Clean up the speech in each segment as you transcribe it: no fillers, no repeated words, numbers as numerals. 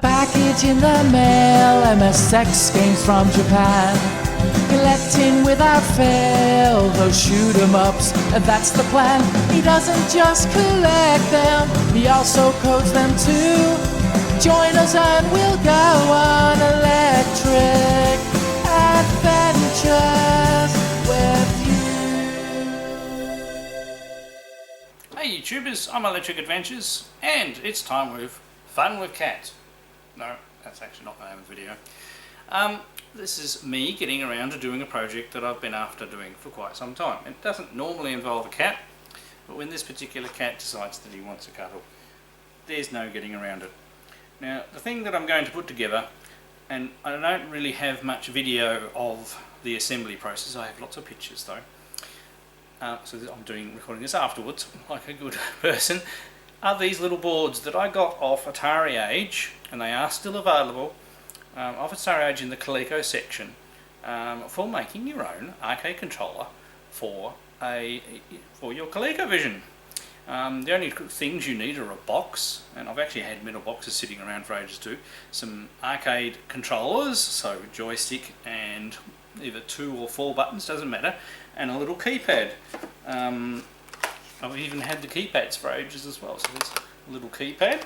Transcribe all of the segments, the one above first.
Package in the mail, MSX games from Japan. Collecting without fail, those shoot 'em ups, and that's the plan. He doesn't just collect them, he also codes them too. Join us and we'll go on electric adventures with you. Hey YouTubers, I'm Electric Adventures, and it's time with Fun with Cat. No, that's actually not the name of the video. This is me getting around to doing a project that I've been after doing for quite some time. It doesn't normally involve a cat, but when this particular cat decides that he wants a cuddle, there's no getting around it. Now, the thing that I'm going to put together, and I don't really have much video of the assembly process, I have lots of pictures though, so I'm recording this afterwards like a good person, are these little boards that I got off Atari Age, and they are still available, off Atari Age in the Coleco section, for making your own arcade controller for your Colecovision. The only things you need are a box, and I've actually had metal boxes sitting around for ages too, some arcade controllers, so joystick and either 2 or 4 buttons, doesn't matter, and a little keypad. I've even had the keypads for ages as well, so there's a little keypad.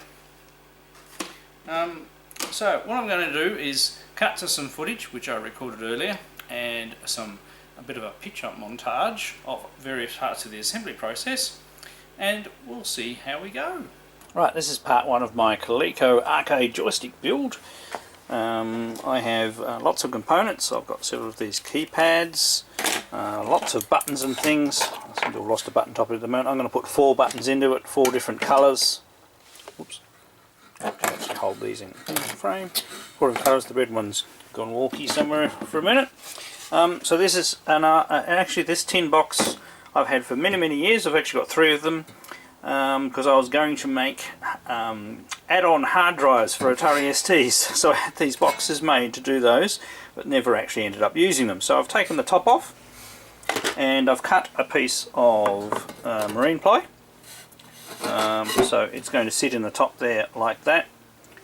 So what I'm going to do is cut to some footage which I recorded earlier, and a bit of a picture montage of various parts of the assembly process, and we'll see how we go. Right, this is part 1 of my Coleco arcade joystick build. I have lots of components. I've got several of these keypads, lots of buttons and things. I seem to have lost a button top at the moment. I'm going to put 4 buttons into it, 4 different colours. Whoops. Actually hold these in frame. 4 different colours. The red one's gone walkie somewhere for a minute. So this is actually this tin box I've had for many years. I've actually got 3 of them, because I was going to make add-on hard drives for Atari STs, so I had these boxes made to do those, but never actually ended up using them. So I've taken the top off, and I've cut a piece of marine ply, so it's going to sit in the top there like that.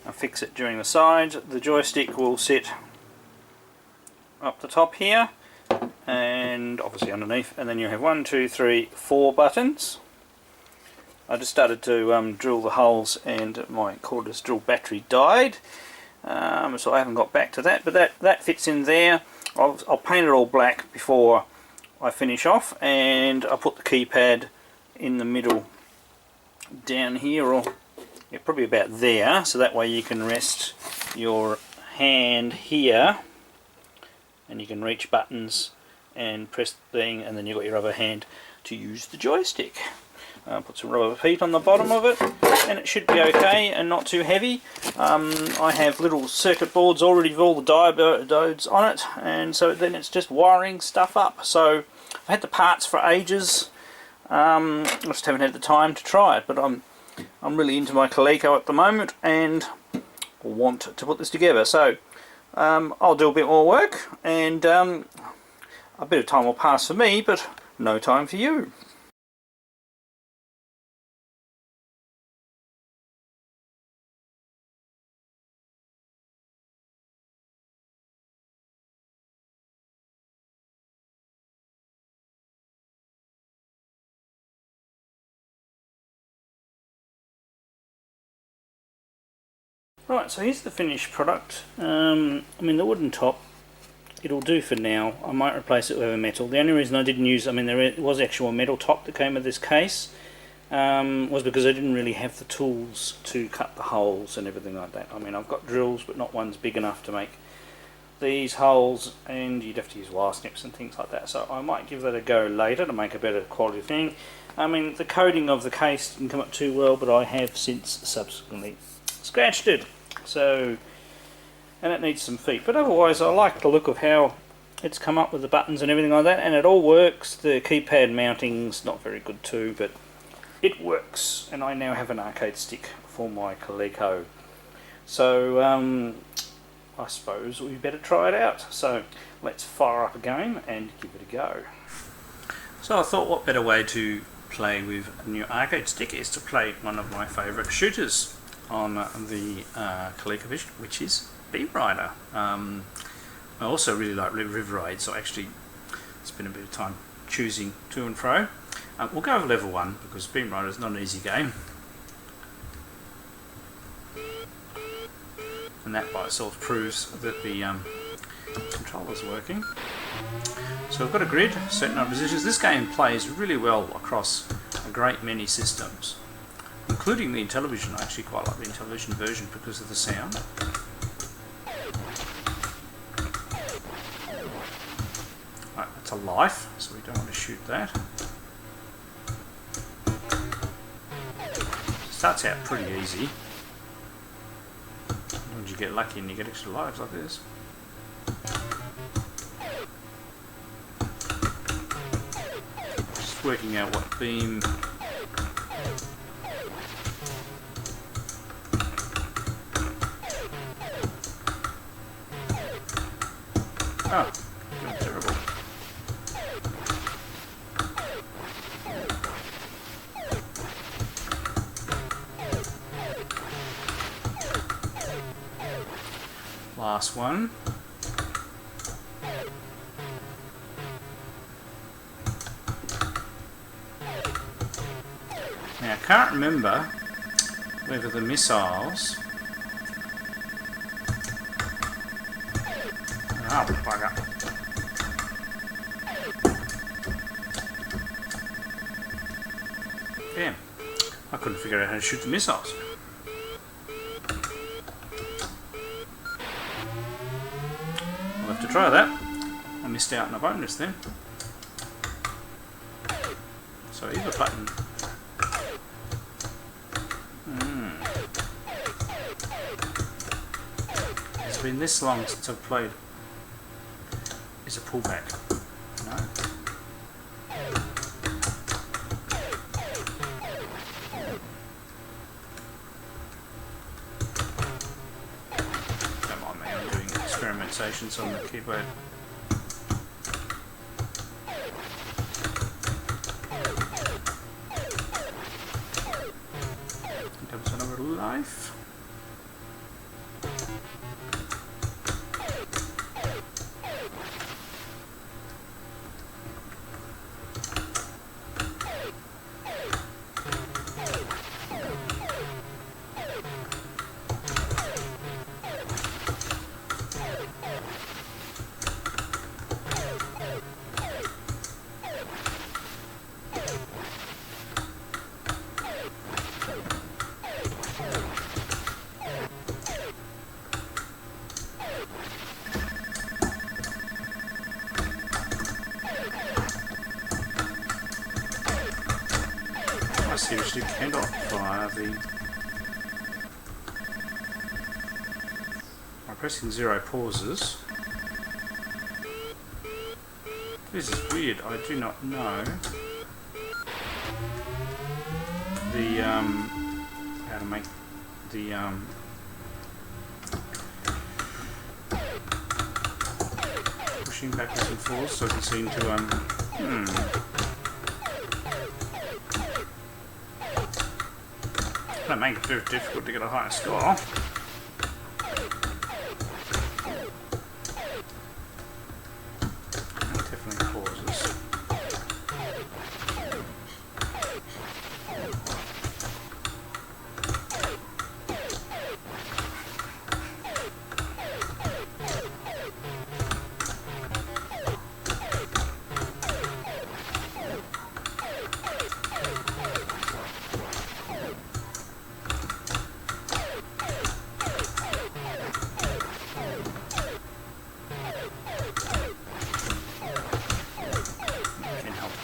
I'll fix it during the sides. The joystick will sit up the top here, and obviously underneath, and then you have 1, 2, 3, 4 buttons. I just started to drill the holes, and my cordless drill battery died, so I haven't got back to that, but that fits in there. I'll paint it all black before I finish off, and I'll put the keypad in the middle down here, or yeah, probably about there, so that way you can rest your hand here and you can reach buttons and press the thing, and then you've got your other hand to use the joystick. Put some rubber feet on the bottom of it, and it should be okay and not too heavy. I have little circuit boards already with all the diodes on it, and so then it's just wiring stuff up. So I've had the parts for ages. I just haven't had the time to try it, but I'm really into my Coleco at the moment and want to put this together. So I'll do a bit more work, and a bit of time will pass for me, but no time for you. Right, so here's the finished product. I mean, the wooden top, it'll do for now. I might replace it with a metal. The only reason I didn't use, there was actually a metal top that came with this case, was because I didn't really have the tools to cut the holes and everything like that. I mean, I've got drills, but not ones big enough to make these holes, and you'd have to use wire snips and things like that. So I might give that a go later to make a better quality thing. I mean, the coating of the case didn't come up too well, but I have since subsequently scratched it. So, and it needs some feet, but otherwise I like the look of how it's come up with the buttons and everything like that, and it all works. The keypad mounting's not very good too, but it works, and I now have an arcade stick for my Coleco. So I suppose we better try it out. So let's fire up a game and give it a go. So I thought, what better way to play with a new arcade stick is to play one of my favourite shooters. on the Colecovision, which is Beam Rider. I also really like River Raid, so I actually spent a bit of time choosing to and fro. We'll go over level 1 because Beam Rider is not an easy game, and that by itself proves that the controller's working. So we've got a grid, certain number of positions. This game plays really well across a great many systems, including the Intellivision. I actually quite like the Intellivision version because of the sound. Right, that's a life, so we don't want to shoot that. Starts out pretty easy. Sometimes you get lucky and you get extra lives like this. Just working out what beam. Oh, doing terrible. Last one. Now I can't remember whether the missiles. Oh, bugger. Damn. I couldn't figure out how to shoot the missiles. I'll have to try that. I missed out on a bonus then. So either button. It's been this long since I've played. Is a pullback. No. Don't mind me, I'm doing experimentations on the keyboard. Here comes another life. I seriously cannot fire the... By pressing 0 pauses. This is weird, I do not know the how to make the pushing backwards and forwards, doesn't seem to that makes it very difficult to get a higher score. Definitely pauses.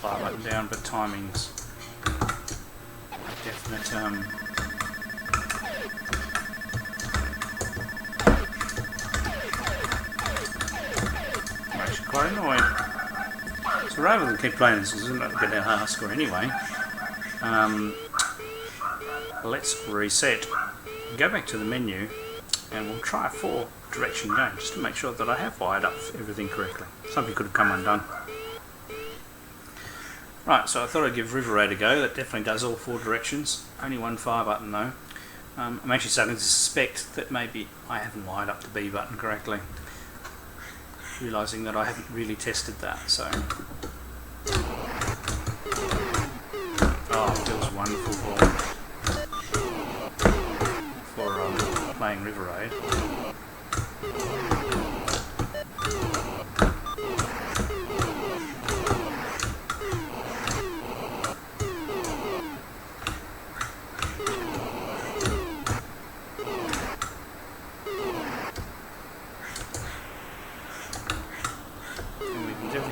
Button down, but timing's a definite I'm actually quite annoyed. So rather than keep playing this, isn't going to get a high score anyway. Let's reset. Go back to the menu and we'll try a 4-direction game just to make sure that I have wired up everything correctly. Something could have come undone. Right, so I thought I'd give River Raid a go. That definitely does all 4 directions. Only one fire button though. I'm actually starting to suspect that maybe I haven't wired up the B button correctly, realising that I haven't really tested that. So, oh, it feels wonderful for playing River Raid.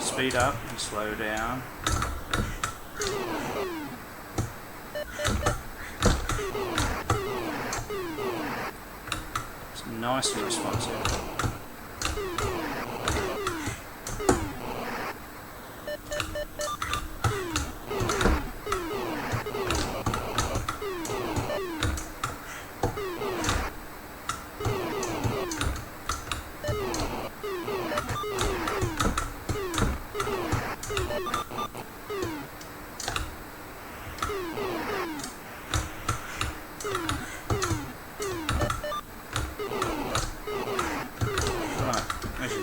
Speed up and slow down. It's nice and responsive.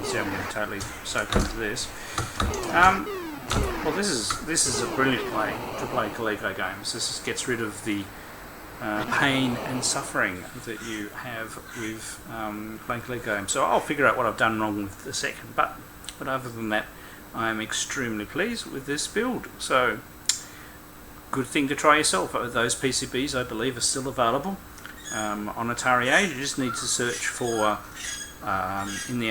I'm going to totally soak into this. Well, this is a brilliant way to play Coleco games. This gets rid of the pain and suffering that you have with playing Coleco games. So I'll figure out what I've done wrong with the second button. But other than that, I'm extremely pleased with this build. So, good thing to try yourself. Those PCBs, I believe, are still available on Atari Age. You just need to search for in the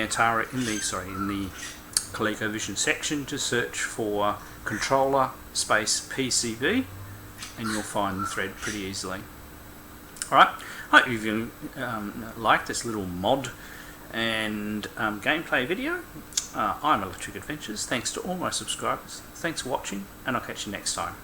Colecovision section, to search for controller space PCB, and you'll find the thread pretty easily. Alright, hope you've liked this little mod and gameplay video. I'm Electric Adventures. Thanks to all my subscribers. Thanks for watching, and I'll catch you next time.